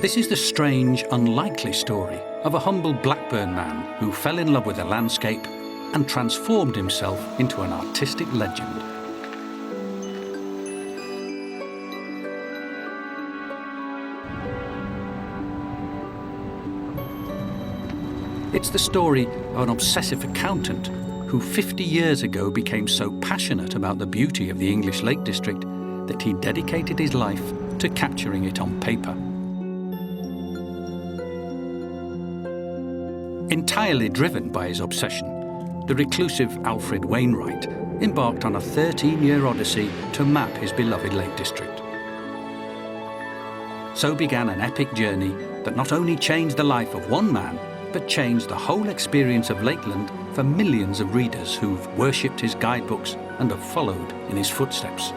This is the strange, unlikely story of a humble Blackburn man who fell in love with the landscape and transformed himself into an artistic legend. It's the story of an obsessive accountant who 50 years ago became so passionate about the beauty of the English Lake District that he dedicated his life to capturing it on paper. Entirely driven by his obsession, the reclusive Alfred Wainwright embarked on a 13-year odyssey to map his beloved Lake District. So began an epic journey that not only changed the life of one man, but changed the whole experience of Lakeland for millions of readers who've worshipped his guidebooks and have followed in his footsteps.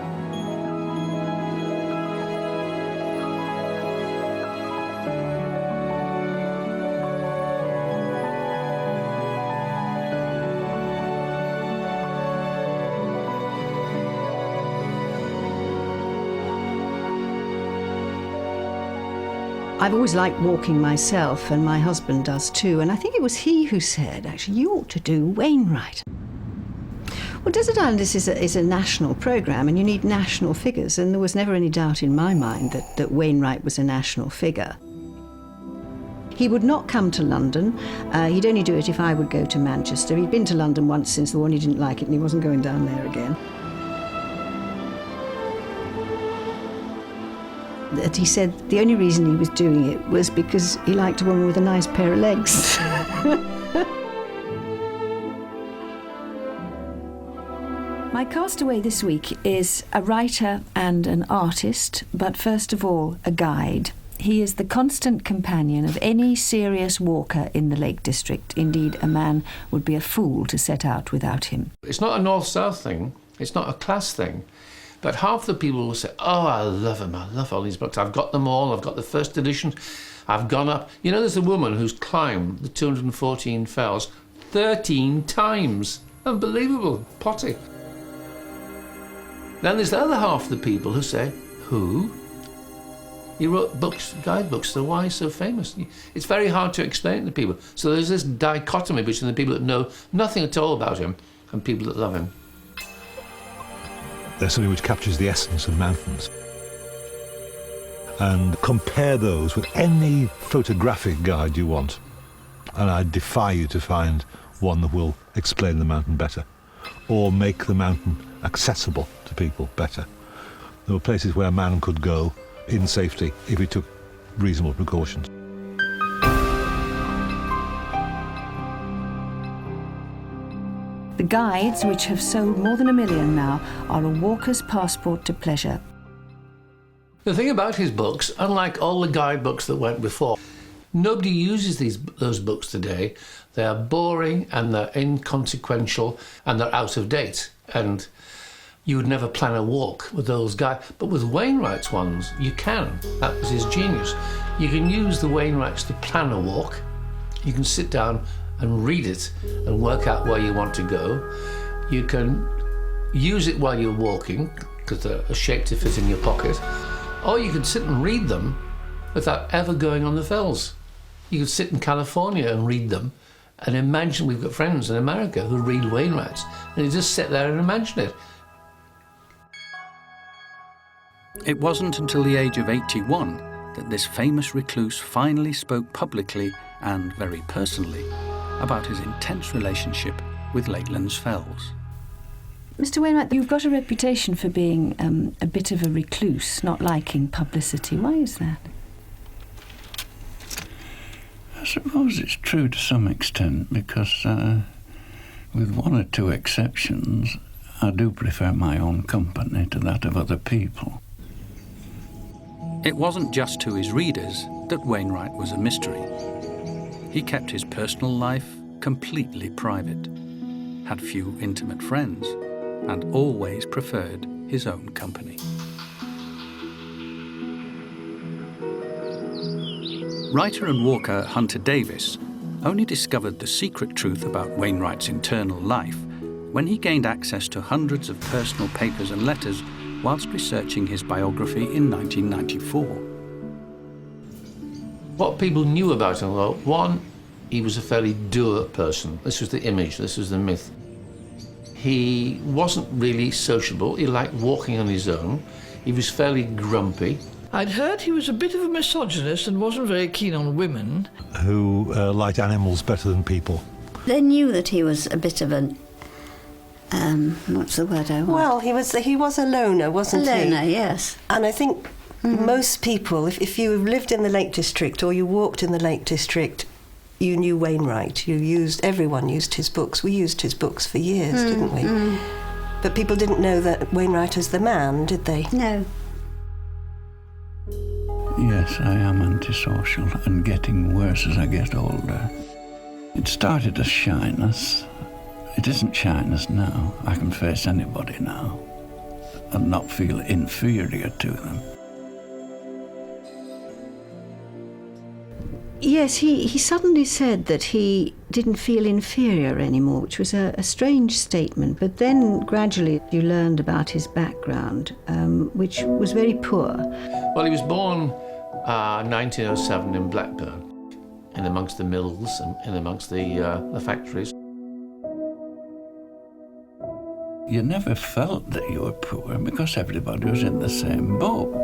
I've always liked walking myself, and my husband does too, and I think it was he who said, actually, you ought to do Wainwright. Well, Desert Island is a national programme, and you need national figures, and there was never any doubt in my mind that Wainwright was a national figure. He would not come to London. He'd only do it if I would go to Manchester. He'd been to London once since the war, and he didn't like it, and he wasn't going down there again. That he said the only reason he was doing it was because he liked a woman with a nice pair of legs. My castaway this week is a writer and an artist, but first of all, a guide. He is the constant companion of any serious walker in the Lake District. Indeed, a man would be a fool to set out without him. It's not a north-south thing. It's not a class thing. But half the people will say, oh, I love him, I love all these books. I've got them all, I've got the first edition. I've gone up. You know, there's a woman who's climbed the 214 fells 13 times. Unbelievable, potty. Then there's the other half of the people who say, who? He wrote books, guidebooks, so why so famous? It's very hard to explain to people. So there's this dichotomy between the people that know nothing at all about him and people that love him. There's something which captures the essence of mountains. And compare those with any photographic guide you want. And I defy you to find one that will explain the mountain better or make the mountain accessible to people better. There were places where a man could go in safety if he took reasonable precautions. The guides, which have sold more than 1 million now, are a walker's passport to pleasure. The thing about his books, unlike all the guidebooks that went before, nobody uses those books today. They are boring and they're inconsequential and they're out of date. And you would never plan a walk with those guys. But with Wainwright's ones, you can. That was his genius. You can use the Wainwrights to plan a walk. You can sit down and read it and work out where you want to go. You can use it while you're walking, because they're shaped to fit in your pocket. Or you can sit and read them without ever going on the fells. You could sit in California and read them and imagine. We've got friends in America who read Wainwrights, and you just sit there and imagine it. It wasn't until the age of 81 that this famous recluse finally spoke publicly and very personally about his intense relationship with Lakeland's fells. Mr. Wainwright, you've got a reputation for being a bit of a recluse, not liking publicity. Why is that? I suppose it's true to some extent, because with one or two exceptions, I do prefer my own company to that of other people. It wasn't just to his readers that Wainwright was a mystery. He kept his personal life completely private, had few intimate friends, and always preferred his own company. Writer and walker Hunter Davis only discovered the secret truth about Wainwright's internal life when he gained access to hundreds of personal papers and letters whilst researching his biography in 1994. What people knew about him, well, one, he was a fairly dour person. This was the image, this was the myth. He wasn't really sociable. He liked walking on his own. He was fairly grumpy. I'd heard he was a bit of a misogynist and wasn't very keen on women. Who liked animals better than people. They knew that he was a bit of an, what's the word I want? Well, he was a loner, wasn't he? A loner, yes. And I think most people, if you lived in the Lake District or you walked in the Lake District, you knew Wainwright. Everyone used his books. We used his books for years, didn't we? But people didn't know that Wainwright as the man, did they? No. Yes, I am antisocial and getting worse as I get older. It started as shyness. It isn't shyness now. I can face anybody now and not feel inferior to them. Yes, he suddenly said that he didn't feel inferior anymore, which was a strange statement. But then gradually you learned about his background, which was very poor. Well, he was born 1907 in Blackburn, in amongst the mills and in amongst the factories. You never felt that you were poor because everybody was in the same boat.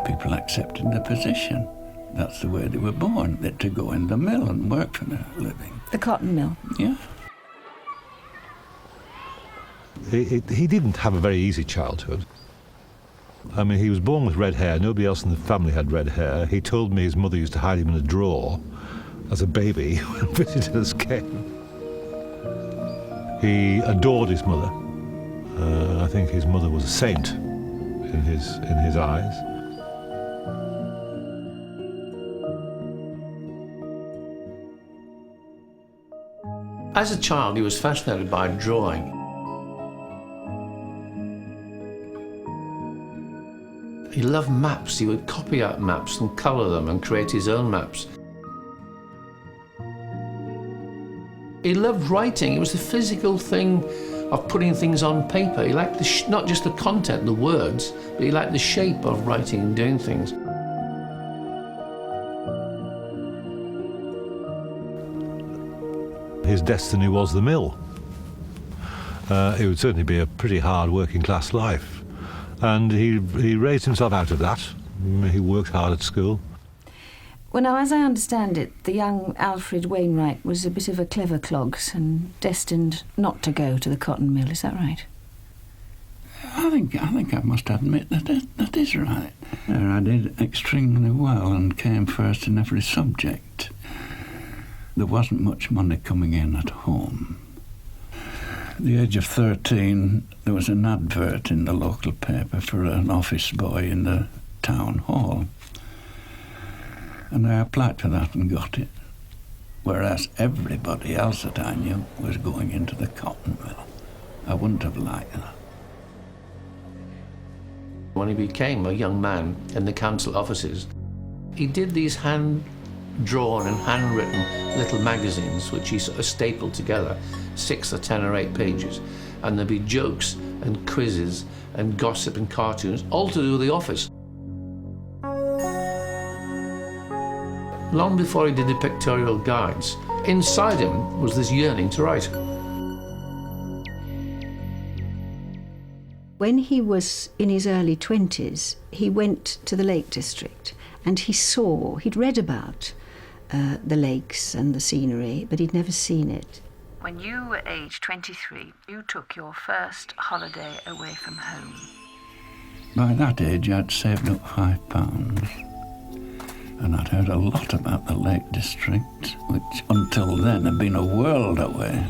People accepted the position. That's the way they were born, that to go in the mill and work for their living. The cotton mill. Yeah. He didn't have a very easy childhood. I mean, he was born with red hair. Nobody else in the family had red hair. He told me his mother used to hide him in a drawer as a baby when visitors came. He adored his mother. I think his mother was a saint in his eyes. As a child, he was fascinated by drawing. He loved maps. He would copy out maps and colour them and create his own maps. He loved writing. It was the physical thing of putting things on paper. He liked not just the content, the words, but he liked the shape of writing and doing things. His destiny was the mill. It would certainly be a pretty hard working class life. And he raised himself out of that. He worked hard at school. Well, now, as I understand it, the young Alfred Wainwright was a bit of a clever clogs and destined not to go to the cotton mill. Is that right? I think I must admit that is right. I did extremely well and came first in every subject. There wasn't much money coming in at home. At the age of 13, there was an advert in the local paper for an office boy in the town hall. And I applied for that and got it. Whereas everybody else that I knew was going into the cotton mill. I wouldn't have liked that. When he became a young man in the council offices, he did these hand-drawn and handwritten little magazines which he sort of stapled together, 6 or 10 or 8 pages, and there'd be jokes and quizzes and gossip and cartoons, all to do with the office. Long before he did the pictorial guides, inside him was this yearning to write. When he was in his early 20s, he went to the Lake District and he'd read about the lakes and the scenery, but he'd never seen it. When you were age 23, you took your first holiday away from home. By that age, I'd saved up £5. And I'd heard a lot about the Lake District, which until then had been a world away.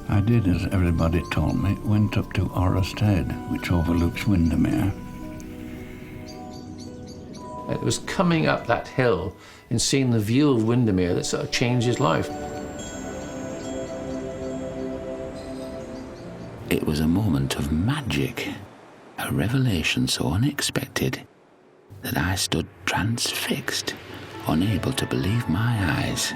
I did as everybody told me, went up to Orust Head, which overlooks Windermere. It was coming up that hill and seeing the view of Windermere that sort of changed his life. It was a moment of magic, a revelation so unexpected that I stood transfixed, unable to believe my eyes.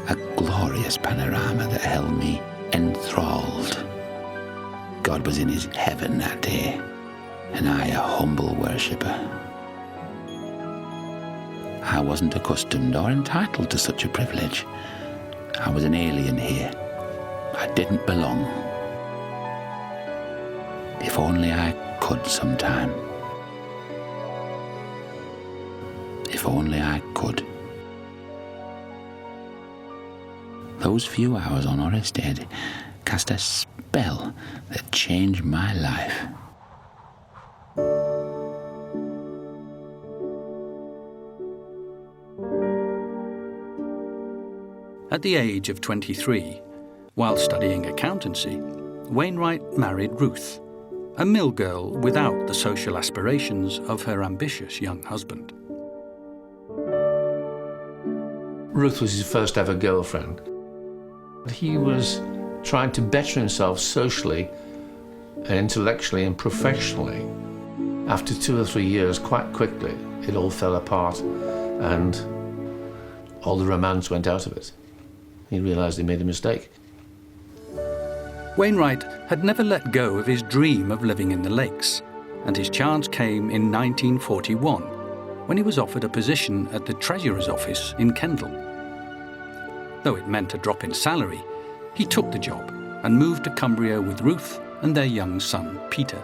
A glorious panorama that held me enthralled. God was in his heaven that day. and I a humble worshipper. I wasn't accustomed or entitled to such a privilege. I was an alien here. I didn't belong. If only I could sometime. If only I could. Those few hours on Orestead cast a spell that changed my life. At the age of 23, while studying accountancy, Wainwright married Ruth, a mill girl without the social aspirations of her ambitious young husband. Ruth was his first ever girlfriend. He was trying to better himself socially, and intellectually and professionally. After 2 or 3 years, quite quickly, it all fell apart and all the romance went out of it. He realised he made a mistake. Wainwright had never let go of his dream of living in the lakes, and his chance came in 1941, when he was offered a position at the Treasurer's office in Kendal. Though it meant a drop in salary, he took the job and moved to Cumbria with Ruth and their young son, Peter.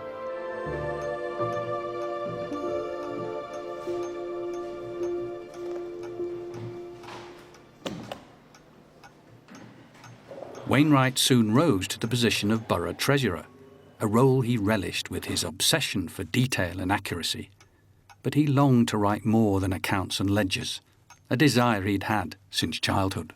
Wainwright soon rose to the position of borough treasurer, a role he relished with his obsession for detail and accuracy. But he longed to write more than accounts and ledgers, a desire he'd had since childhood.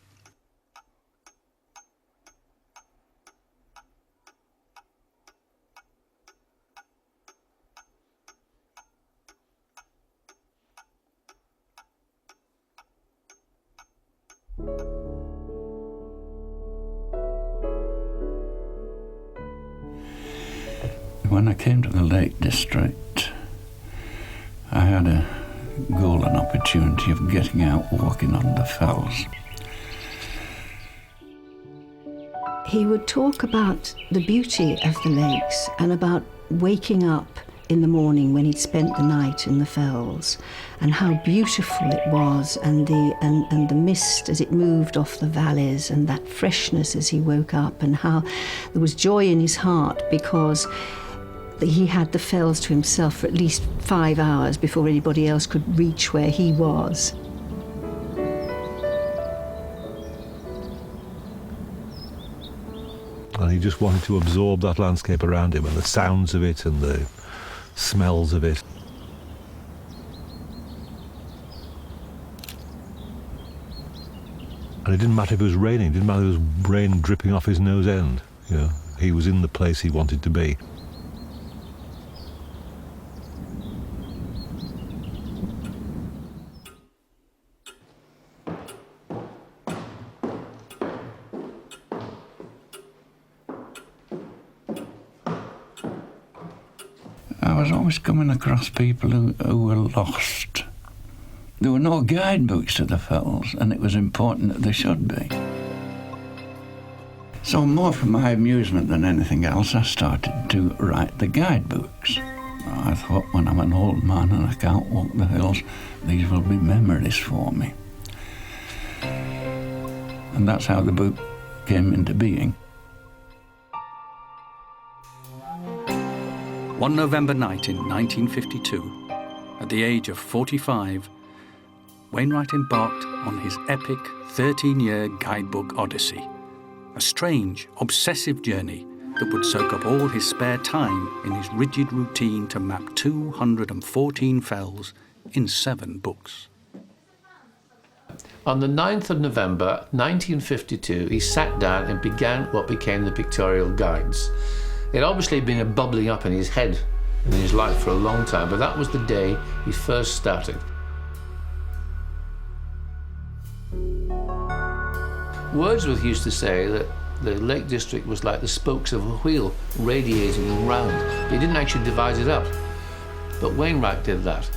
When I came to the Lake District, I had a golden opportunity of getting out walking on the fells. He would talk about the beauty of the lakes and about waking up in the morning when he'd spent the night in the fells, and how beautiful it was, and the mist as it moved off the valleys, and that freshness as he woke up, and how there was joy in his heart because he had the fells to himself for at least 5 hours before anybody else could reach where he was. And he just wanted to absorb that landscape around him and the sounds of it and the smells of it. And it didn't matter if it was raining, it didn't matter if it was rain dripping off his nose end. You know, he was in the place he wanted to be. I was always coming across people who were lost. There were no guidebooks to the fells, and it was important that there should be. So more for my amusement than anything else, I started to write the guidebooks. I thought, when I'm an old man and I can't walk the hills, these will be memories for me. And that's how the book came into being. One November night in 1952, at the age of 45, Wainwright embarked on his epic 13-year guidebook odyssey, a strange, obsessive journey that would soak up all his spare time in his rigid routine to map 214 fells in 7 books. On the 9th of November 1952, he sat down and began what became the Pictorial Guides. It obviously had been bubbling up in his head and in his life for a long time, but that was the day he first started. Wordsworth used to say that the Lake District was like the spokes of a wheel radiating round. He didn't actually divide it up, but Wainwright did that.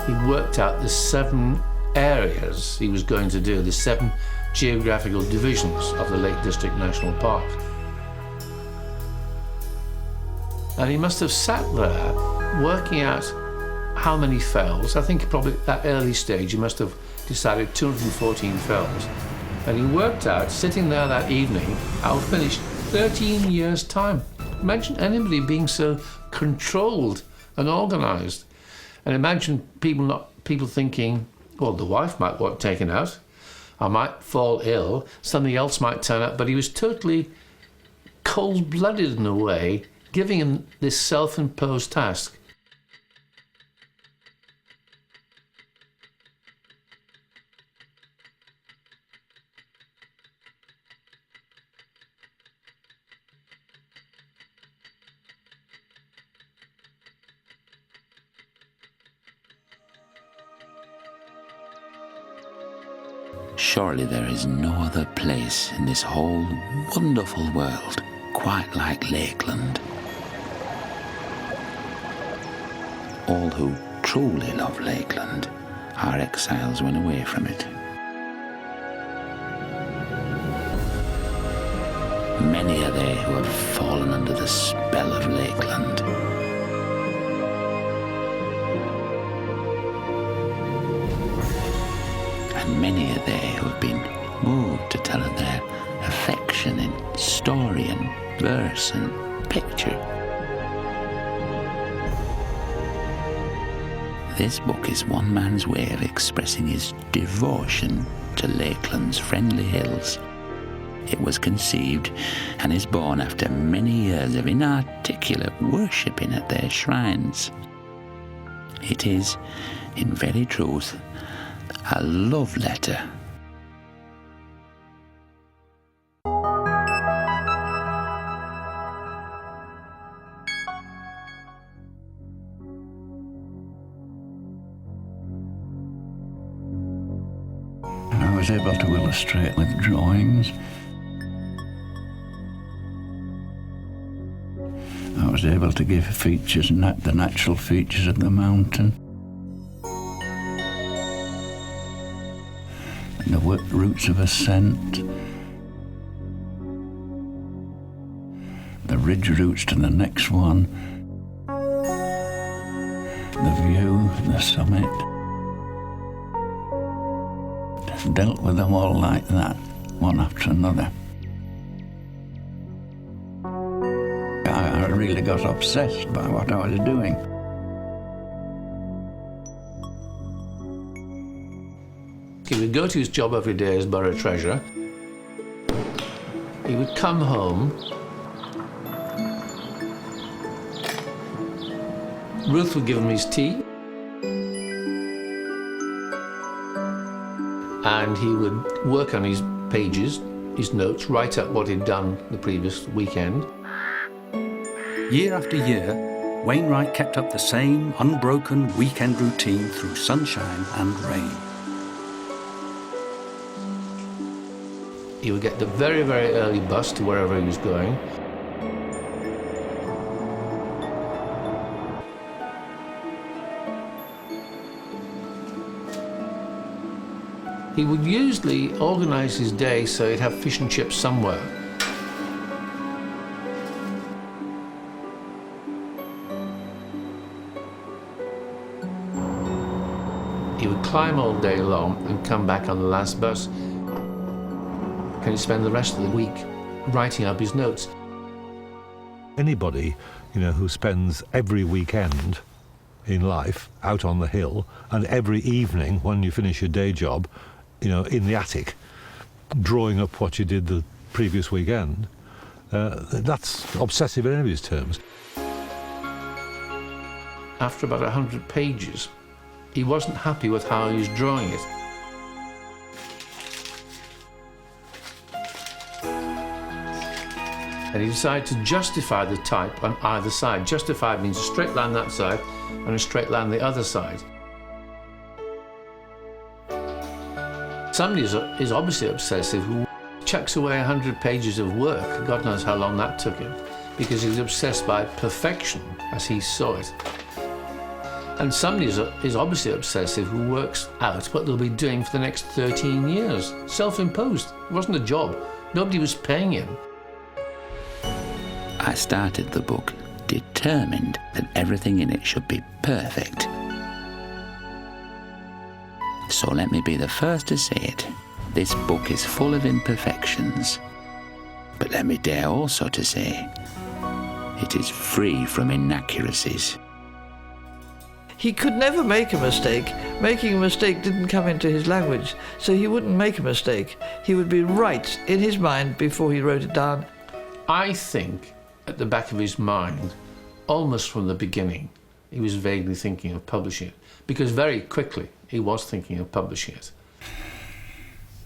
He worked out the 7 areas he was going to do, the 7 geographical divisions of the Lake District National Park. And he must have sat there working out how many fells. I think probably at that early stage he must have decided 214 fells. And he worked out, sitting there that evening, I'll finish 13 years' time. Imagine anybody being so controlled and organised. And imagine people thinking, well, the wife might want taken out, I might fall ill, something else might turn up, but he was totally cold-blooded in a way, giving him this self-imposed task. Surely there is no other place in this whole wonderful world quite like Lakeland. All who truly love Lakeland are exiles when away from it. Many are they who have fallen under the spell of Lakeland. And many are they who have been moved to tell of their affection in story and verse and picture. This book is one man's way of expressing his devotion to Lakeland's friendly hills. It was conceived and is born after many years of inarticulate worshipping at their shrines. It is, in very truth, a love letter. I was able to illustrate with drawings. I was able to give features, the natural features of the mountain. And the routes of ascent. The ridge routes to the next one. The view, the summit. Dealt with them all like that, one after another. I really got obsessed by what I was doing. He would go to his job every day as borough treasurer. He would come home. Ruth would give him his tea. And he would work on his pages, his notes, write up what he'd done the previous weekend. Year after year, Wainwright kept up the same unbroken weekend routine through sunshine and rain. He would get the very, very early bus to wherever he was going. He would usually organise his day so he'd have fish and chips somewhere. He would climb all day long and come back on the last bus. And he'd spend the rest of the week writing up his notes. Anybody, who spends every weekend in life out on the hill and every evening when you finish your day job, in the attic, drawing up what you did the previous weekend, that's obsessive in anybody's terms. After about 100 pages, he wasn't happy with how he was drawing it. And he decided to justify the type on either side. Justify means a straight line that side and a straight line the other side. Somebody is obviously obsessive who chucks away 100 pages of work. God knows how long that took him, because he's obsessed by perfection as he saw it. And somebody is obviously obsessive who works out what they'll be doing for the next 13 years. Self-imposed. It wasn't a job. Nobody was paying him. I started the book determined that everything in it should be perfect. So let me be the first to say it. This book is full of imperfections. But let me dare also to say, it is free from inaccuracies. He could never make a mistake. Making a mistake didn't come into his language, so he wouldn't make a mistake. He would be right in his mind before he wrote it down. I think at the back of his mind, almost from the beginning, he was vaguely thinking of publishing it, because very quickly he was thinking of publishing it.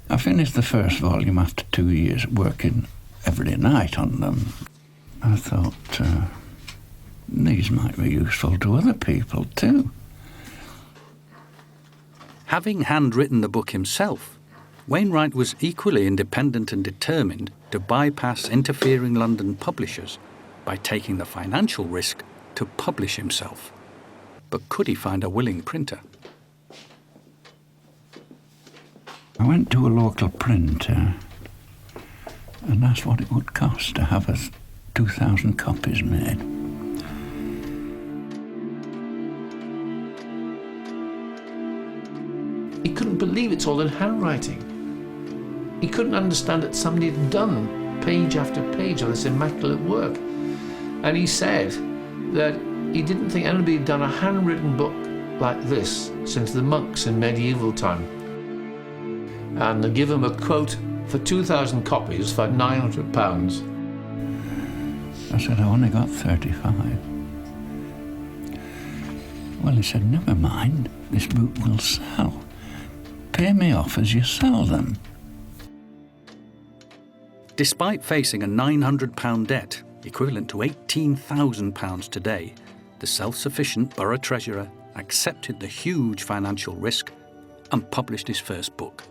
I finished the first volume after 2 years working every night on them. I thought these might be useful to other people too. Having handwritten the book himself, Wainwright was equally independent and determined to bypass interfering London publishers by taking the financial risk to publish himself. But could he find a willing printer? I went to a local printer and asked what it would cost to have us 2,000 copies made. He couldn't believe it's all in handwriting. He couldn't understand that somebody had done page after page of this immaculate work. And he said that he didn't think anybody had done a handwritten book like this since the monks in medieval time. And they give him a quote for 2,000 copies for £900. I said, I only got 35. Well, he said, never mind, this book will sell. Pay me off as you sell them. Despite facing a £900 debt, equivalent to £18,000 today, the self-sufficient borough treasurer accepted the huge financial risk and published his first book.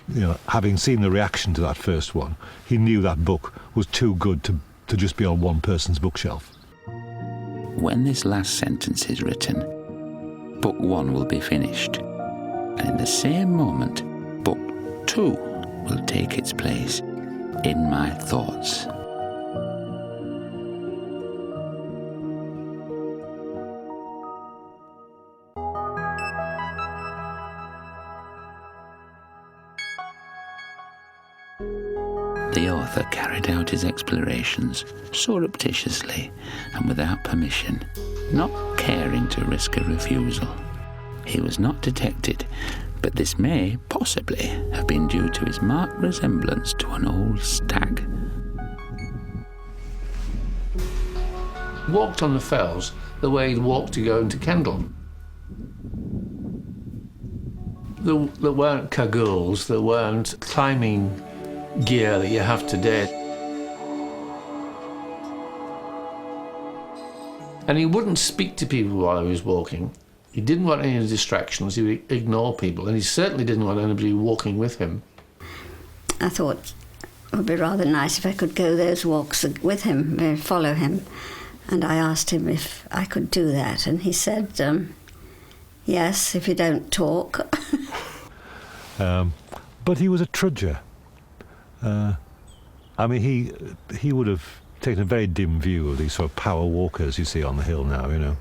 You know, having seen the reaction to that first one, he knew that book was too good to just be on one person's bookshelf. When this last sentence is written, Book 1 will be finished, and in the same moment, Book 2 will take its place in my thoughts. The author carried out his explorations surreptitiously and without permission, not caring to risk a refusal. He was not detected, but this may possibly have been due to his marked resemblance to an old stag. He walked on the fells the way he'd walked to go into Kendal. There weren't cagoules, there weren't climbing gear that you have today. And he wouldn't speak to people while he was walking. He didn't want any distractions, he would ignore people, and he certainly didn't want anybody walking with him. I thought it would be rather nice if I could go those walks with him, follow him. And I asked him if I could do that, and he said, yes, if you don't talk. But he was a trudger. I mean, he would have taken a very dim view of these sort of power walkers you see on the hill now, you know,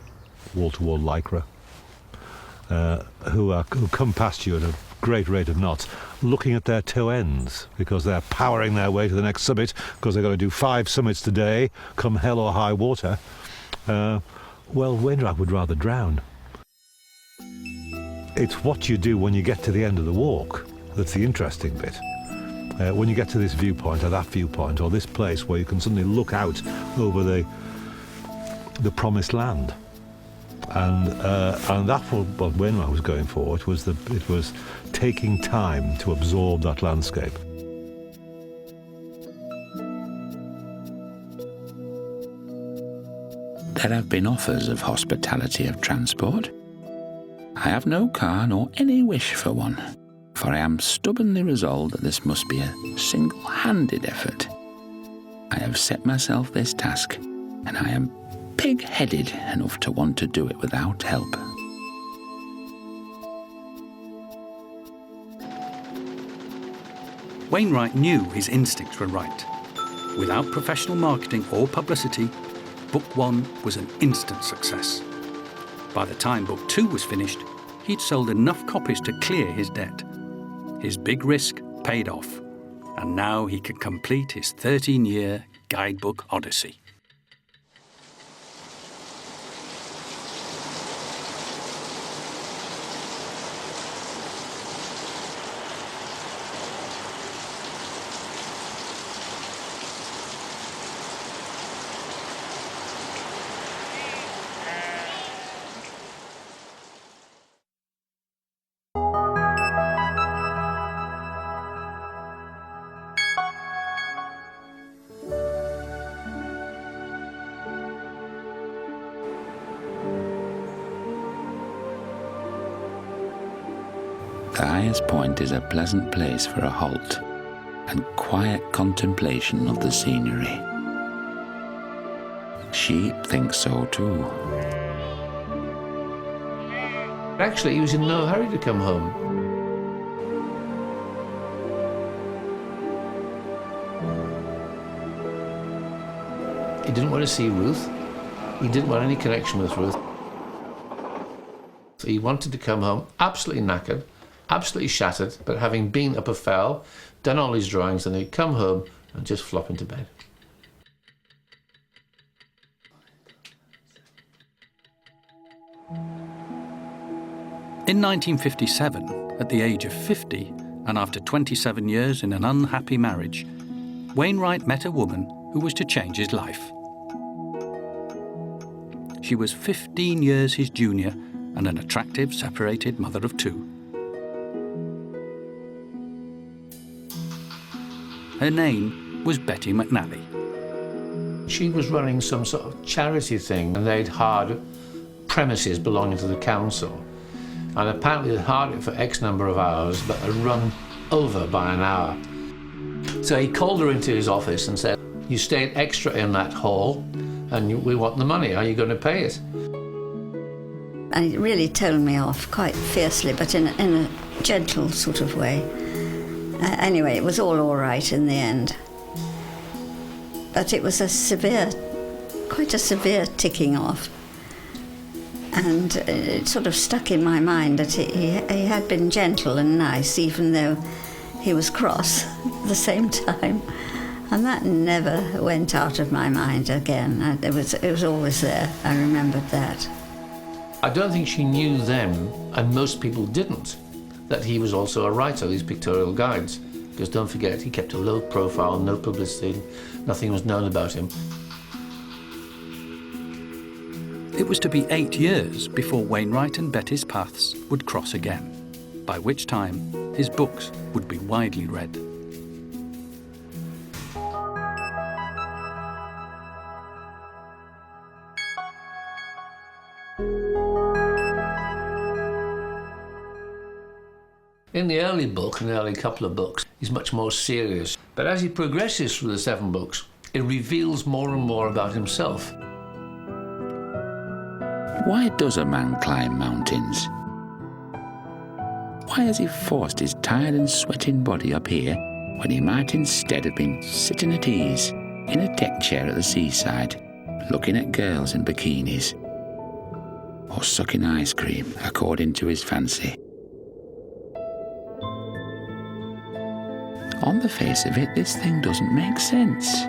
wall-to-wall lycra, who come past you at a great rate of knots, looking at their toe ends because they're powering their way to the next summit because they've got to do 5 summits today, come hell or high water. Well, Wainwright would rather drown. It's what you do when you get to the end of the walk that's the interesting bit. When you get to this viewpoint or that viewpoint or this place where you can suddenly look out over the promised land, and that's what Wainwright was going for. It was taking time to absorb that landscape. There have been offers of hospitality of transport. I have no car nor any wish for one, for I am stubbornly resolved that this must be a single-handed effort. I have set myself this task, and I am pig-headed enough to want to do it without help. Wainwright knew his instincts were right. Without professional marketing or publicity, Book 1 was an instant success. By the time Book 2 was finished, he'd sold enough copies to clear his debt. His big risk paid off, and now he could complete his 13-year guidebook odyssey. The highest point is a pleasant place for a halt and quiet contemplation of the scenery. Sheep think so too. Actually, he was in no hurry to come home. He didn't want to see Ruth. He didn't want any connection with Ruth. He wanted to come home absolutely knackered, absolutely shattered, but having been up a fell, done all his drawings, and he'd come home and just flop into bed. In 1957, at the age of 50, and after 27 years in an unhappy marriage, Wainwright met a woman who was to change his life. She was 15 years his junior and an attractive, separated mother of two. Her name was Betty McNally. She was running some sort of charity thing, and they'd hired premises belonging to the council. And apparently they'd hired it for X number of hours, but had run over by an hour. So he called her into his office and said, "You stayed extra in that hall, and we want the money. Are you going to pay it?" And it really told me off quite fiercely, but in a gentle sort of way. Anyway, it was all right in the end. But it was quite a severe ticking off. And it sort of stuck in my mind that he had been gentle and nice, even though he was cross at the same time. And that never went out of my mind again. It was always there. I remembered that. I don't think she knew then, and most people didn't, that he was also a writer of these pictorial guides. Because don't forget, he kept a low profile, no publicity, nothing was known about him. It was to be 8 years before Wainwright and Betty's paths would cross again, by which time his books would be widely read. In the early book, in the early couple of books, he's much more serious. But as he progresses through the 7 books, it reveals more and more about himself. Why does a man climb mountains? Why has he forced his tired and sweating body up here when he might instead have been sitting at ease in a deck chair at the seaside, looking at girls in bikinis, or sucking ice cream according to his fancy? On the face of it, this thing doesn't make sense.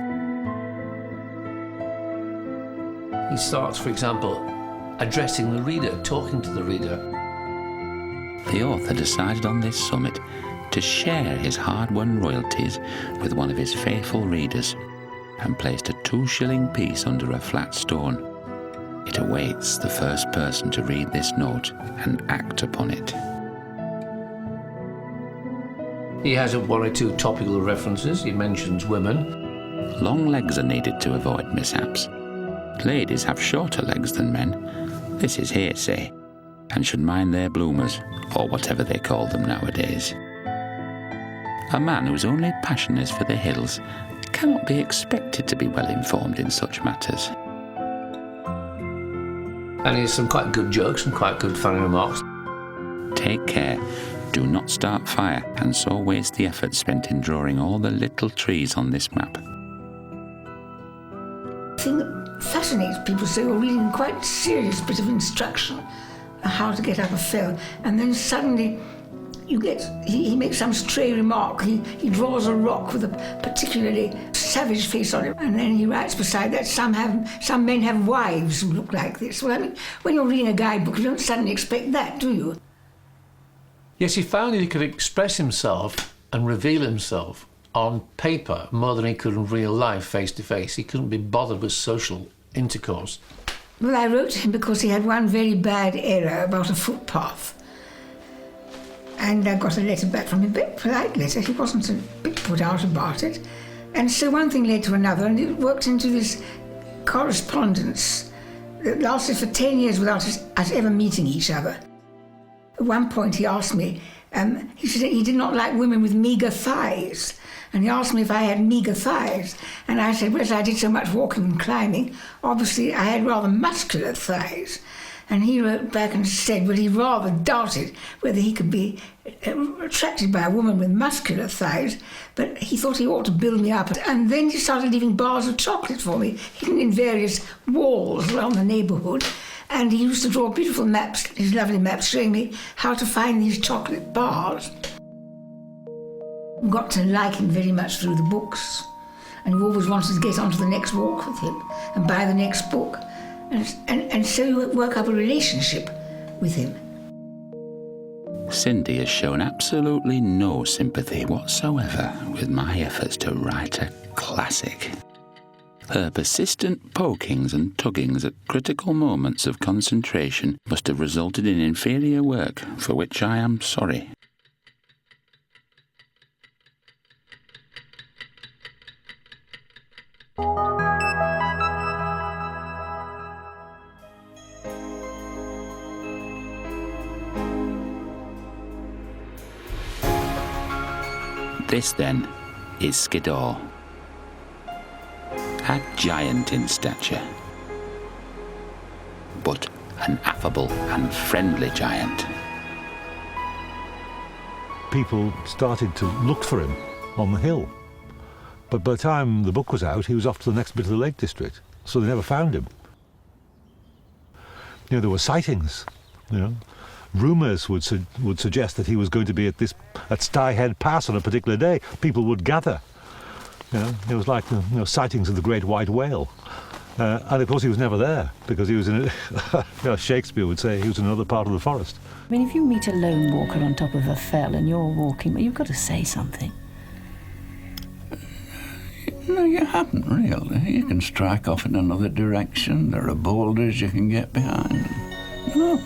He starts, for example, addressing the reader, talking to the reader. The author decided on this summit to share his hard-won royalties with one of his faithful readers and placed a 2-shilling piece under a flat stone. It awaits the first person to read this note and act upon it. He has 1 or 2 topical references. He mentions women. Long legs are needed to avoid mishaps. Ladies have shorter legs than men. This is hearsay, and should mind their bloomers, or whatever they call them nowadays. A man whose only passion is for the hills cannot be expected to be well informed in such matters. And he has some quite good jokes and quite good funny remarks. Take care. Do not start fire and so waste the effort spent in drawing all the little trees on this map. people say, you're reading quite a serious bit of instruction on how to get up a fell, and then suddenly he makes some stray remark. He draws a rock with a particularly savage face on it, and then he writes beside that, some men have wives who look like this. Well, I mean, when you're reading a guidebook, you don't suddenly expect that, do you? Yes, he found that he could express himself and reveal himself on paper more than he could in real life, face to face. He couldn't be bothered with social intercourse. Well, I wrote to him because he had one very bad error about a footpath. And I got a letter back from him, a very polite letter. He wasn't a bit put out about it. And so one thing led to another, and it worked into this correspondence that lasted for 10 years without us ever meeting each other. At one point he asked me, he said he did not like women with meagre thighs. And he asked me if I had meagre thighs. And I said, well, as I did so much walking and climbing, obviously I had rather muscular thighs. And he wrote back and said, well, he rather doubted whether he could be attracted by a woman with muscular thighs, but he thought he ought to build me up. And then he started leaving bars of chocolate for me, hidden in various walls around the neighbourhood. And he used to draw beautiful maps, his lovely maps, showing me how to find these chocolate bars. Got to like him very much through the books. And you always wanted to get onto the next walk with him and buy the next book. And so you work up a relationship with him. Cindy has shown absolutely no sympathy whatsoever with my efforts to write a classic. Her persistent pokings and tuggings at critical moments of concentration must have resulted in inferior work, for which I am sorry. This, then, is Skiddaw, a giant in stature, but an affable and friendly giant. People started to look for him on the hill, but by the time the book was out, he was off to the next bit of the Lake District, so they never found him. You know, there were sightings, you know. Rumours would suggest that he was going to be at Stye Head Pass on a particular day. People would gather. You know, it was like sightings of the great white whale. And of course he was never there, because he was in Shakespeare would say he was in another part of the forest. I mean, if you meet a lone walker on top of a fell and you're walking, you've got to say something. No, you haven't really. You can strike off in another direction. There are boulders you can get behind. You know,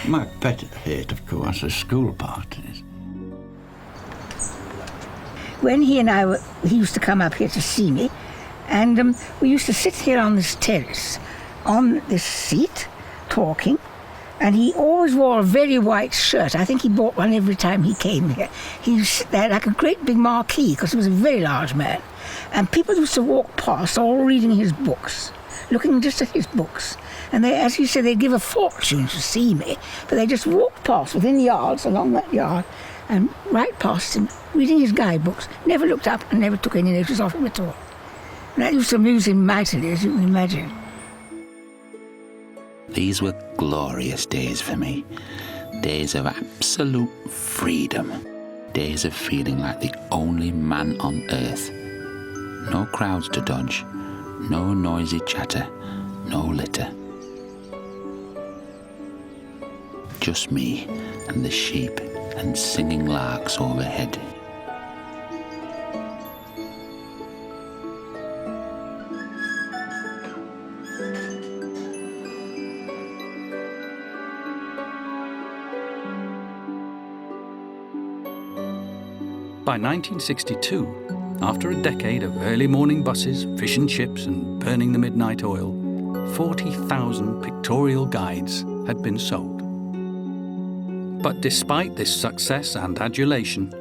my pet hate, of course, are school parties. When he used to come up here to see me, and we used to sit here on this terrace, on this seat, talking, and he always wore a very white shirt. I think he bought one every time he came here. He used to sit there like a great big marquee, because he was a very large man. And people used to walk past, all reading his books, looking just at his books. And they, as you say, they'd give a fortune to see me, but they just walked past within yards, along that yard, and right past him, reading his guidebooks, never looked up and never took any notice of him at all. And that used to amuse him mightily, as you can imagine. These were glorious days for me. Days of absolute freedom. Days of feeling like the only man on earth. No crowds to dodge, no noisy chatter, no litter. Just me and the sheep and singing larks overhead. By 1962, after a decade of early morning buses, fish and chips and burning the midnight oil, 40,000 pictorial guides had been sold. But despite this success and adulation,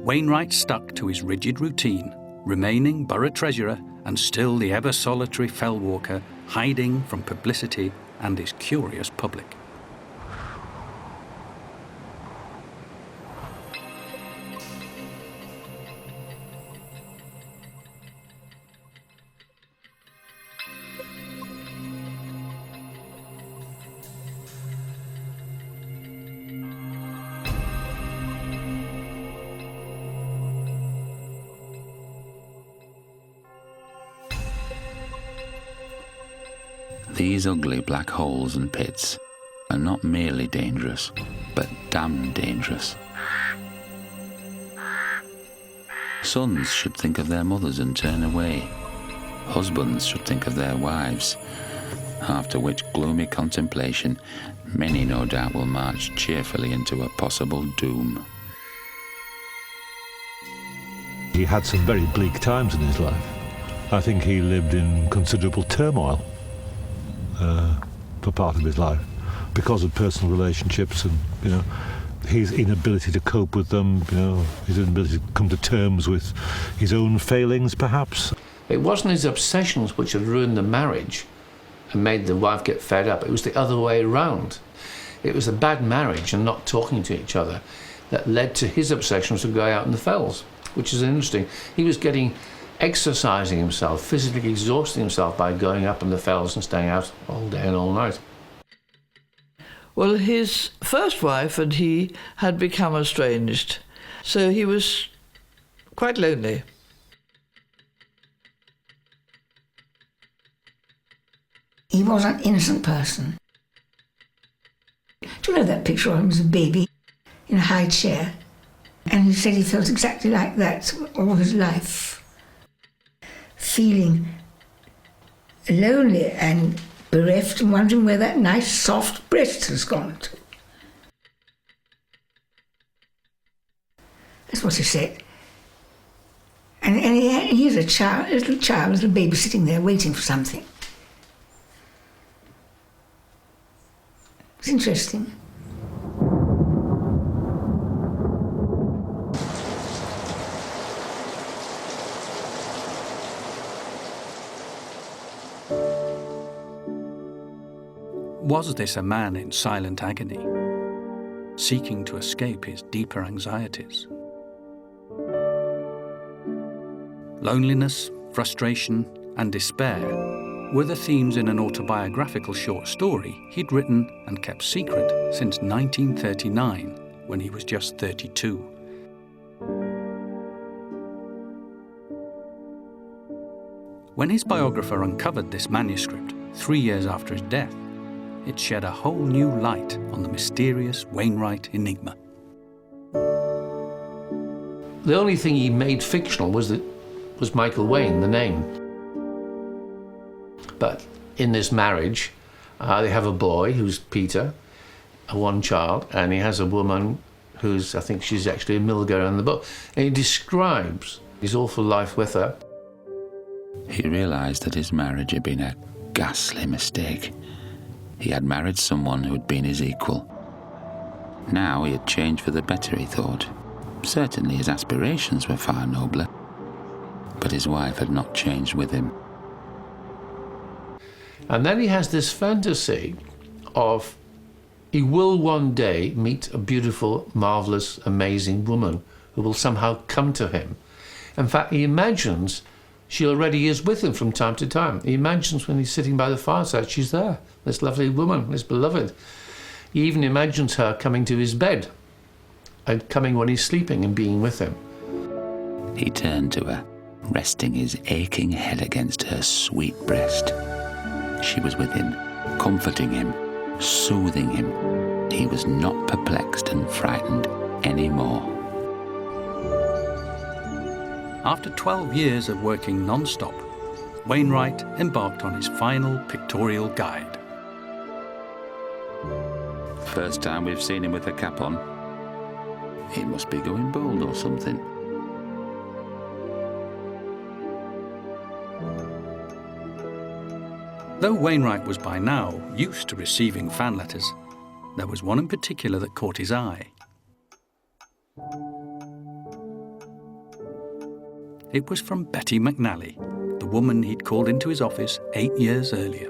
Wainwright stuck to his rigid routine, remaining borough treasurer and still the ever-solitary fell walker, hiding from publicity and his curious public. these ugly black holes and pits are not merely dangerous, but damn dangerous. Sons should think of their mothers and turn away. Husbands should think of their wives, after which gloomy contemplation many no doubt will march cheerfully into a possible doom. He had some very bleak times in his life. I think he lived in considerable turmoil for part of his life because of personal relationships and, his inability to cope with them, his inability to come to terms with his own failings, perhaps. It wasn't his obsessions which had ruined the marriage and made the wife get fed up. It was the other way around. It was a bad marriage and not talking to each other that led to his obsessions to go out in the fells, which is interesting. He was exercising himself, physically exhausting himself by going up in the fells and staying out all day and all night. Well, his first wife and he had become estranged, so he was quite lonely. He was an innocent person. Do you know that picture of him as a baby in a high chair? And he said he felt exactly like that all his life, feeling lonely and bereft and wondering where that nice soft breast has gone to. That's what he said. And he has a little baby sitting there waiting for something. It's interesting. Was this a man in silent agony, seeking to escape his deeper anxieties? Loneliness, frustration, and despair were the themes in an autobiographical short story he'd written and kept secret since 1939, when he was just 32. When his biographer uncovered this manuscript 3 years after his death, it shed a whole new light on the mysterious Wainwright enigma. The only thing he made fictional was Michael Wayne, the name. But in this marriage, they have a boy who's Peter, one child, and he has a woman who's, I think she's actually a mill girl in the book. And he describes his awful life with her. He realised that his marriage had been a ghastly mistake. He had married someone who had been his equal. Now he had changed for the better, he thought. Certainly his aspirations were far nobler, but his wife had not changed with him. And then he has this fantasy of he will one day meet a beautiful, marvellous, amazing woman who will somehow come to him. In fact, he imagines she already is with him from time to time. He imagines when he's sitting by the fireside, she's there, this lovely woman, this beloved. He even imagines her coming to his bed and coming when he's sleeping and being with him. He turned to her, resting his aching head against her sweet breast. She was with him, comforting him, soothing him. He was not perplexed and frightened anymore. After 12 years of working non-stop, Wainwright embarked on his final pictorial guide. First time we've seen him with a cap on. He must be going bald or something. Though Wainwright was by now used to receiving fan letters, there was one in particular that caught his eye. It was from Betty McNally, the woman he'd called into his office 8 years earlier.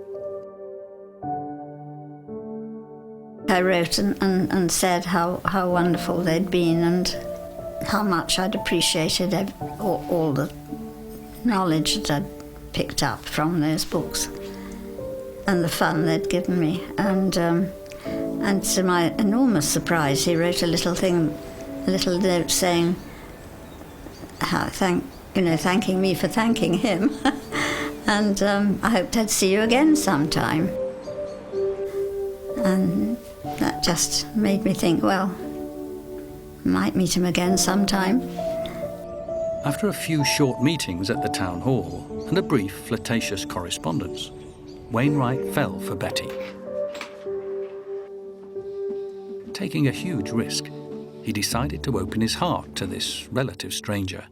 I wrote and said how wonderful they'd been and how much I'd appreciated all the knowledge that I'd picked up from those books and the fun they'd given me. And to my enormous surprise, he wrote a little note saying, thanking me for thanking him. And I hoped I'd see you again sometime. And that just made me think, well, might meet him again sometime. After a few short meetings at the town hall and a brief flirtatious correspondence, Wainwright fell for Betty. Taking a huge risk, he decided to open his heart to this relative stranger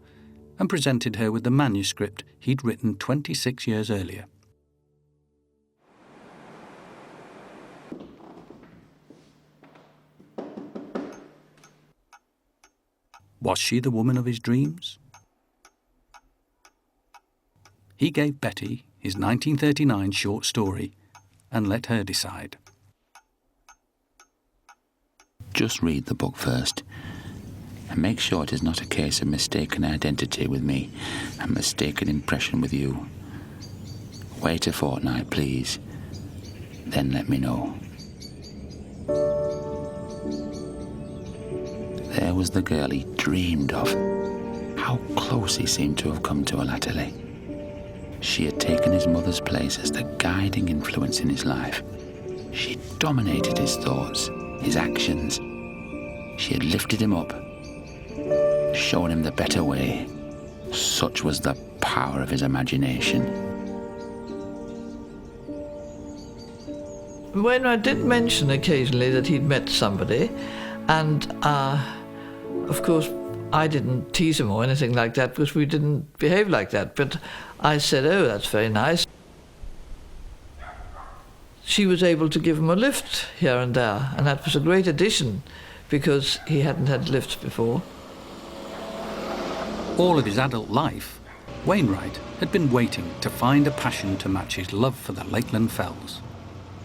and presented her with the manuscript he'd written 26 years earlier. Was she the woman of his dreams? He gave Betty his 1939 short story and let her decide. Just read the book first, and make sure it is not a case of mistaken identity with me and mistaken impression with you. Wait a fortnight, please, then let me know. There was the girl he dreamed of. How close he seemed to have come to Elatile. She had taken his mother's place as the guiding influence in his life. She dominated his thoughts, his actions. She had lifted him up, shown him the better way. Such was the power of his imagination. Wainwright did mention occasionally that he'd met somebody, and of course I didn't tease him or anything like that because we didn't behave like that, but I said, oh, that's very nice. She was able to give him a lift here and there, and that was a great addition because he hadn't had lifts before. All of his adult life, Wainwright had been waiting to find a passion to match his love for the Lakeland fells.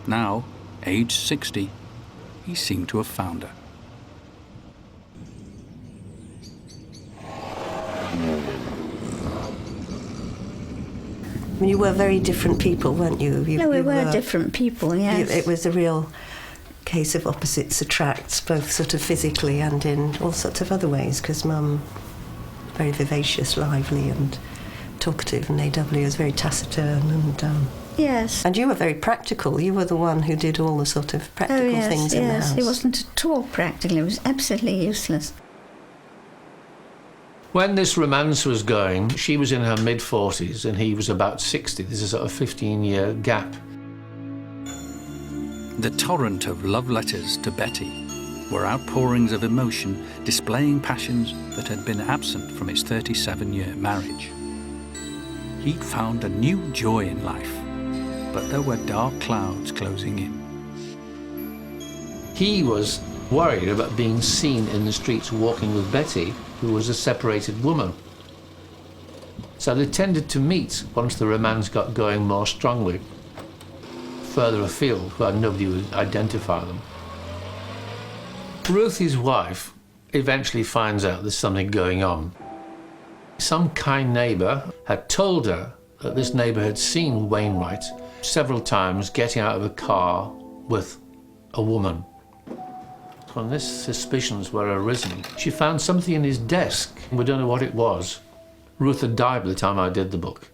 Now, aged 60, he seemed to have found her. I mean, you were very different people, weren't you? No, we were different people, yes. It was a real case of opposites attracts, both sort of physically and in all sorts of other ways, because Mum, very vivacious, lively and talkative, and A.W. was very taciturn and... Yes. And you were very practical. You were the one who did all the sort of practical things in the house. Yes, it wasn't at all practical. It was absolutely useless. When this romance was going, she was in her mid-40s and he was about 60. There's a sort of 15-year gap. The torrent of love letters to Betty were outpourings of emotion displaying passions that had been absent from his 37-year marriage. He'd found a new joy in life, but there were dark clouds closing in. He was worried about being seen in the streets walking with Betty, who was a separated woman. So they tended to meet once the romance got going more strongly, further afield, where nobody would identify them. Ruth, his wife, eventually finds out there's something going on. Some kind neighbour had told her that this neighbour had seen Wainwright several times getting out of a car with a woman. When these suspicions were arisen, she found something in his desk. We don't know what it was. Ruth had died by the time I did the book.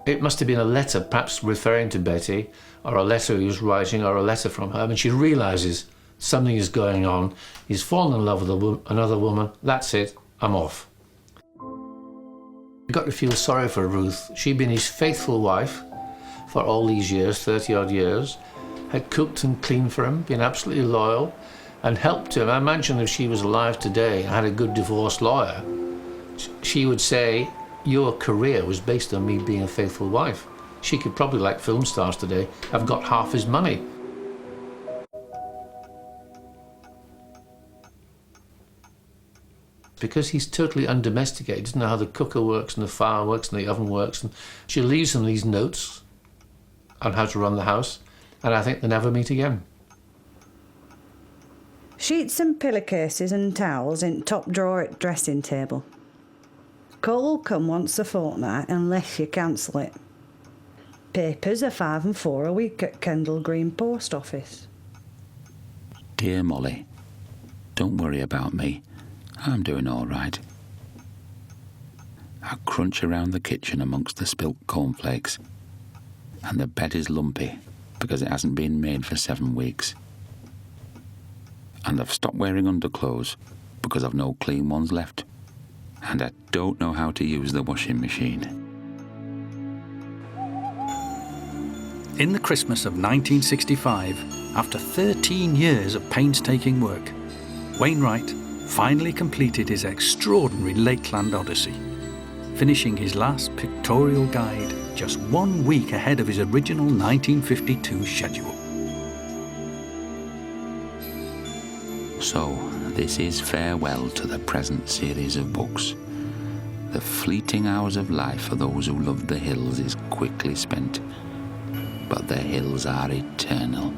It must have been a letter, perhaps referring to Betty, or a letter he was writing, or a letter from her. And she realises something is going on. He's fallen in love with another woman. That's it. I'm off. You got to feel sorry for Ruth. She'd been his faithful wife for all these years, 30-odd years, had cooked and cleaned for him, been absolutely loyal, and helped him. I imagine if she was alive today and had a good divorce lawyer, she would say, your career was based on me being a faithful wife. She could probably, like film stars today, have got half his money. Because he's totally undomesticated, doesn't know how the cooker works and the fire works and the oven works, and she leaves him these notes on how to run the house, and I think they never meet again. Sheets and pillowcases and towels in top drawer at dressing table. Call will come once a fortnight unless you cancel it. Papers are 5 and 4 a week at Kendall Green Post Office. Dear Molly, don't worry about me. I'm doing all right. I crunch around the kitchen amongst the spilt cornflakes, and the bed is lumpy, because it hasn't been made for 7 weeks. And I've stopped wearing underclothes because I've no clean ones left. And I don't know how to use the washing machine. In the Christmas of 1965, after 13 years of painstaking work, Wainwright finally completed his extraordinary Lakeland Odyssey, finishing his last pictorial guide just 1 week ahead of his original 1952 schedule. So, this is farewell to the present series of books. The fleeting hours of life for those who love the hills is quickly spent, but the hills are eternal.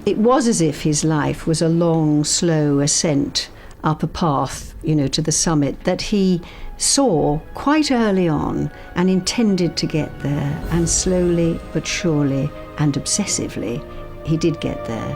It was as if his life was a long, slow ascent up a path, to the summit that he saw quite early on and intended to get there, and slowly but surely and obsessively he did get there.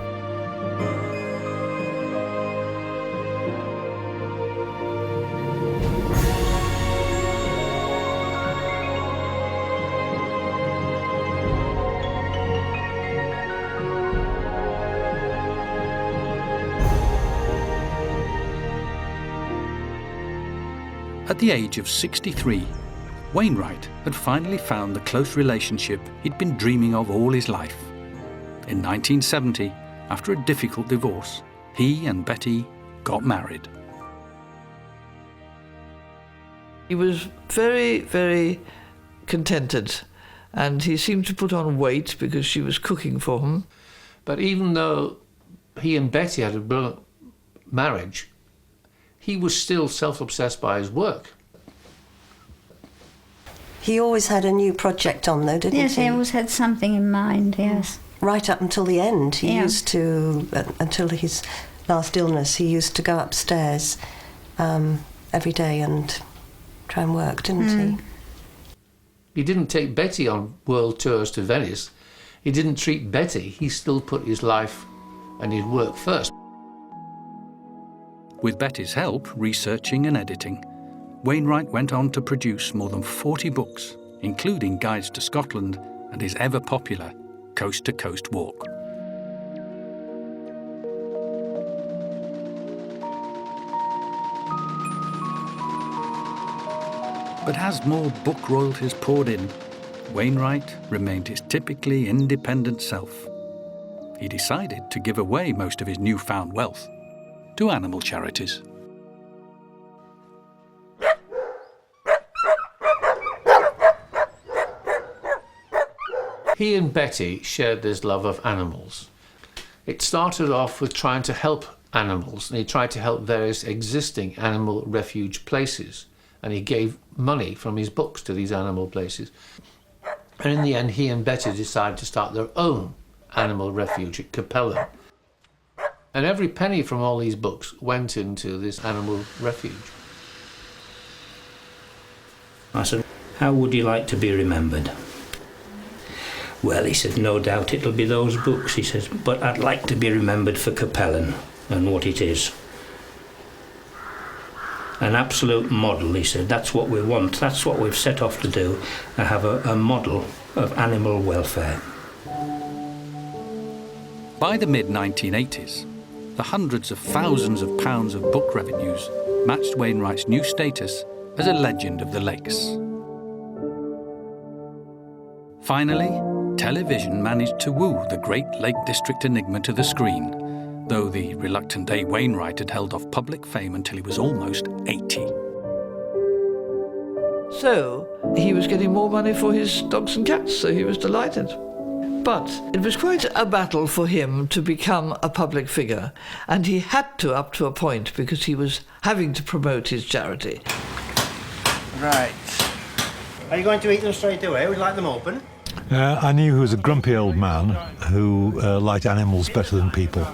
At the age of 63, Wainwright had finally found the close relationship he'd been dreaming of all his life. In 1970, after a difficult divorce, he and Betty got married. He was very, very contented, and he seemed to put on weight because she was cooking for him. But even though he and Betty had a brilliant marriage, he was still self-obsessed by his work. He always had a new project on, though, didn't he? Yes, he always had something in mind, yes. Right up until the end, he Yeah. used to, until his last illness, he used to go upstairs every day and try and work, didn't he? He didn't take Betty on world tours to Venice. He didn't treat Betty. He still put his life and his work first. With Betty's help, researching and editing, Wainwright went on to produce more than 40 books, including guides to Scotland and his ever-popular Coast to Coast Walk. But as more book royalties poured in, Wainwright remained his typically independent self. He decided to give away most of his newfound wealth to animal charities. He and Betty shared this love of animals. It started off with trying to help animals, and he tried to help various existing animal refuge places, and he gave money from his books to these animal places. And in the end, he and Betty decided to start their own animal refuge at Capellan. And every penny from all these books went into this animal refuge. I said, "How would you like to be remembered?" "Well," he said, "no doubt it'll be those books," he says, "but I'd like to be remembered for Capellan and what it is. An absolute model," he said, "that's what we want, that's what we've set off to do, to have a model of animal welfare." By the mid-1980s, the hundreds of thousands of pounds of book revenues matched Wainwright's new status as a legend of the lakes. Finally, television managed to woo the great Lake District enigma to the screen, though the reluctant A. Wainwright had held off public fame until he was almost 80. So he was getting more money for his dogs and cats, so he was delighted. But it was quite a battle for him to become a public figure, and he had to up to a point because he was having to promote his charity. Right. Are you going to eat them straight away? Would you like them open? I knew he was a grumpy old man who liked animals better than people.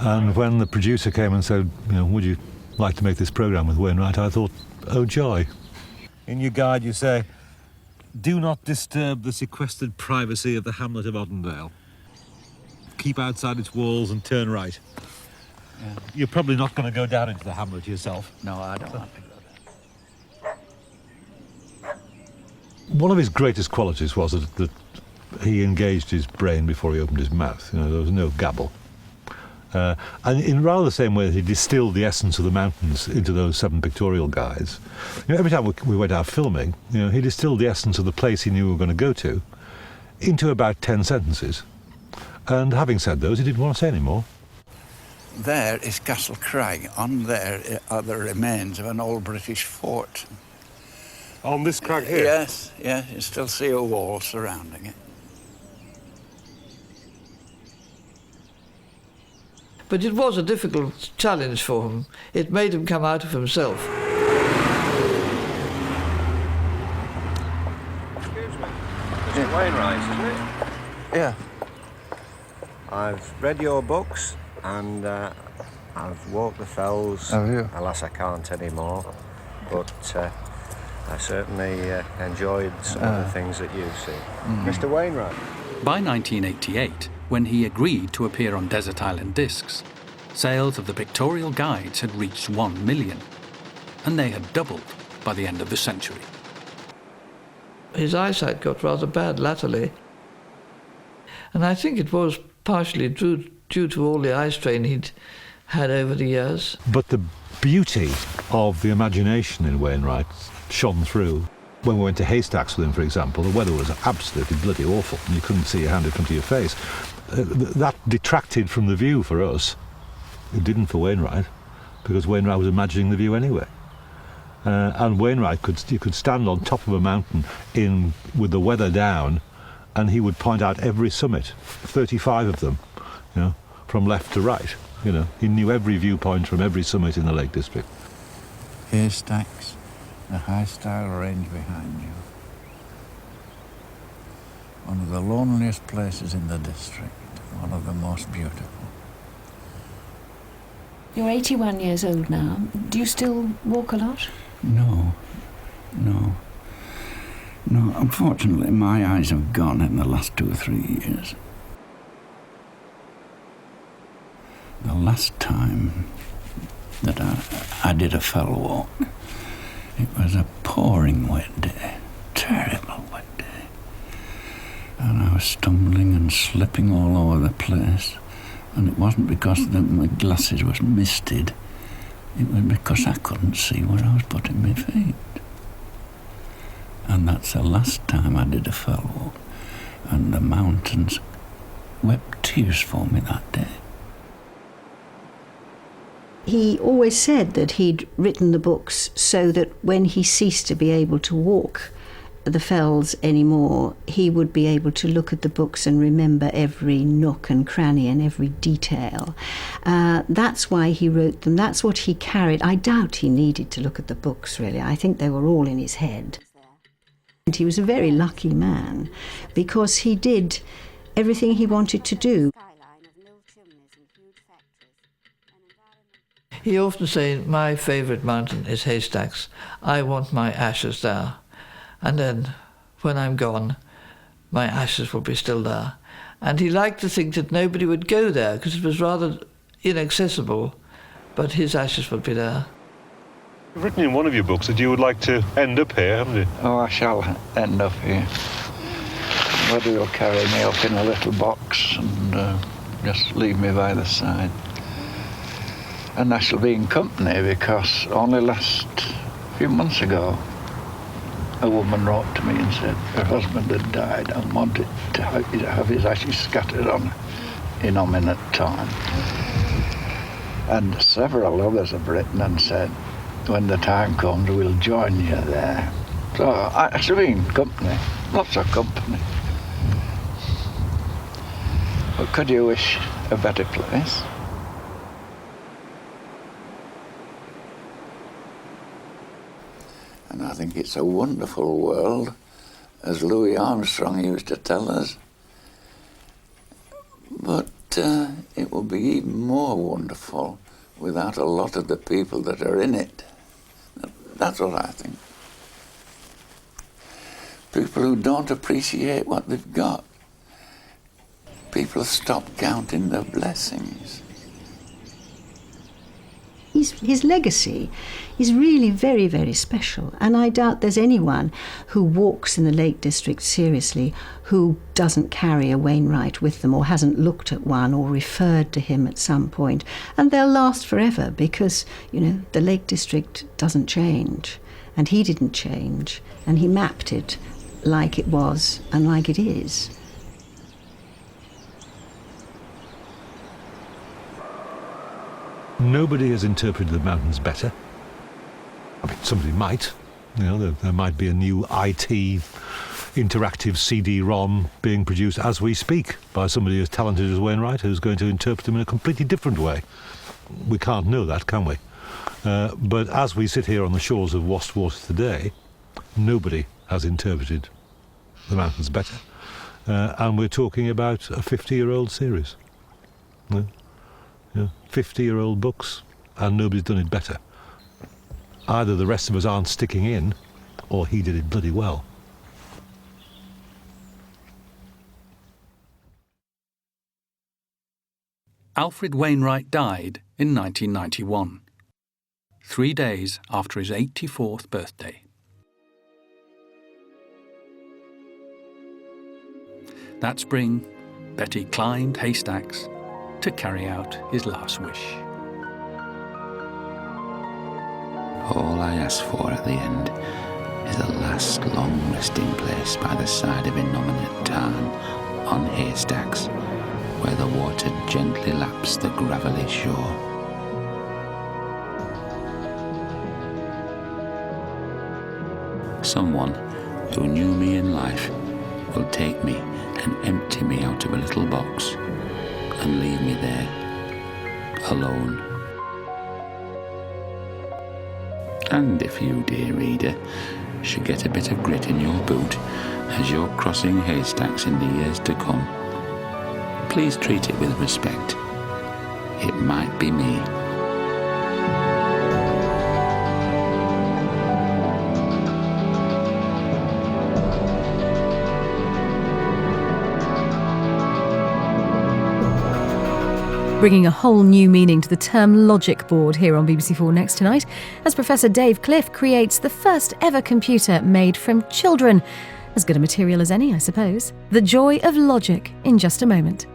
And when the producer came and said, "Would you like to make this programme with Wainwright?" I thought, oh joy. In your guide you say, "Do not disturb the sequestered privacy of the hamlet of Oddendale. Keep outside its walls and turn right." Yeah. You're probably not going to go down into the hamlet yourself. No, I don't want to go there. One of his greatest qualities was that he engaged his brain before he opened his mouth. You know, there was no gabble. And in rather the same way that he distilled the essence of the mountains into those 7 pictorial guides, you know, every time we went out filming, you know, he distilled the essence of the place he knew we were going to go to into about 10 sentences. And having said those, he didn't want to say any more. There is Castle Craig. On there are the remains of an old British fort. On this crag here? Yes, yes, you still see a wall surrounding it. But it was a difficult challenge for him. It made him come out of himself. Excuse me. Mr. Wainwright, isn't it? Yeah. I've read your books and I've walked the fells. Have you? Alas, I can't anymore. But I certainly enjoyed some of the things that you've seen. Mr. Wainwright. By 1988, when he agreed to appear on Desert Island Discs, sales of the pictorial guides had reached 1 million, and they had doubled by the end of the century. His eyesight got rather bad latterly, and I think it was partially due to all the eye strain he'd had over the years. But the beauty of the imagination in Wainwright shone through. When we went to Haystacks with him, for example, the weather was absolutely bloody awful and you couldn't see your hand in front of your face. That detracted from the view for us. It didn't for Wainwright, because Wainwright was imagining the view anyway. And Wainwright you could stand on top of a mountain with the weather down, and he would point out every summit, 35 of them, you know, from left to right. You know, he knew every viewpoint from every summit in the Lake District. Haystacks, the high-style range behind you. One of the loneliest places in the district, one of the most beautiful. You're 81 years old now. Do you still walk a lot? No. Unfortunately, my eyes have gone in the last 2 or 3 years. The last time that I did a fell walk, it was a pouring wet day, terrible wet day. And I was stumbling and slipping all over the place. And it wasn't because my glasses was misted. It was because I couldn't see where I was putting my feet. And that's the last time I did a fell walk. And the mountains wept tears for me that day. He always said that he'd written the books so that when he ceased to be able to walk the fells anymore, he would be able to look at the books and remember every nook and cranny and every detail. That's why he wrote them. That's what he carried. I doubt he needed to look at the books, really. I think they were all in his head. And he was a very lucky man because he did everything he wanted to do. He often said, my favourite mountain is Haystacks. I want my ashes there. And then, when I'm gone, my ashes will be still there. And he liked to think that nobody would go there because it was rather inaccessible, but his ashes would be there. You've written in one of your books that you would like to end up here, haven't you? Oh, I shall end up here. Whether you'll carry me up in a little box and just leave me by the side. And I shall be in company because only last few months ago, a woman wrote to me and said her husband had died and wanted to have his ashes scattered on innominate time. And several others have written and said, when the time comes, we'll join you there. So I shall be in company, lots of company. But could you wish a better place? And I think it's a wonderful world, as Louis Armstrong used to tell us. But it will be even more wonderful without a lot of the people that are in it. That's what I think. People who don't appreciate what they've got. People stop counting their blessings. He his legacy is really very, very special. And I doubt there's anyone who walks in the Lake District seriously who doesn't carry a Wainwright with them or hasn't looked at one or referred to him at some point. And they'll last forever because, the Lake District doesn't change. And he didn't change. And he mapped it like it was and like it is. Nobody has interpreted the mountains better. I mean, somebody might. There might be a new IT interactive CD-ROM being produced as we speak by somebody as talented as Wainwright, who's going to interpret them in a completely different way. We can't know that, can we? But as we sit here on the shores of Wastwater today, nobody has interpreted the mountains better. And we're talking about a 50-year-old series. 50-year-old books, and nobody's done it better. Either the rest of us aren't sticking in, or he did it bloody well. Alfred Wainwright died in 1991, 3 days after his 84th birthday. That spring, Betty climbed haystacks to carry out his last wish. All I ask for at the end is a last long resting place by the side of innominate tarn on haystacks, where the water gently laps the gravelly shore. Someone who knew me in life will take me and empty me out of a little box and leave me there, alone. And if you, dear reader, should get a bit of grit in your boot as you're crossing haystacks in the years to come, please treat it with respect. It might be me. Bringing a whole new meaning to the term logic board here on BBC4 Next tonight, as Professor Dave Cliff creates the first ever computer made from children. As good a material as any, I suppose. The joy of logic in just a moment.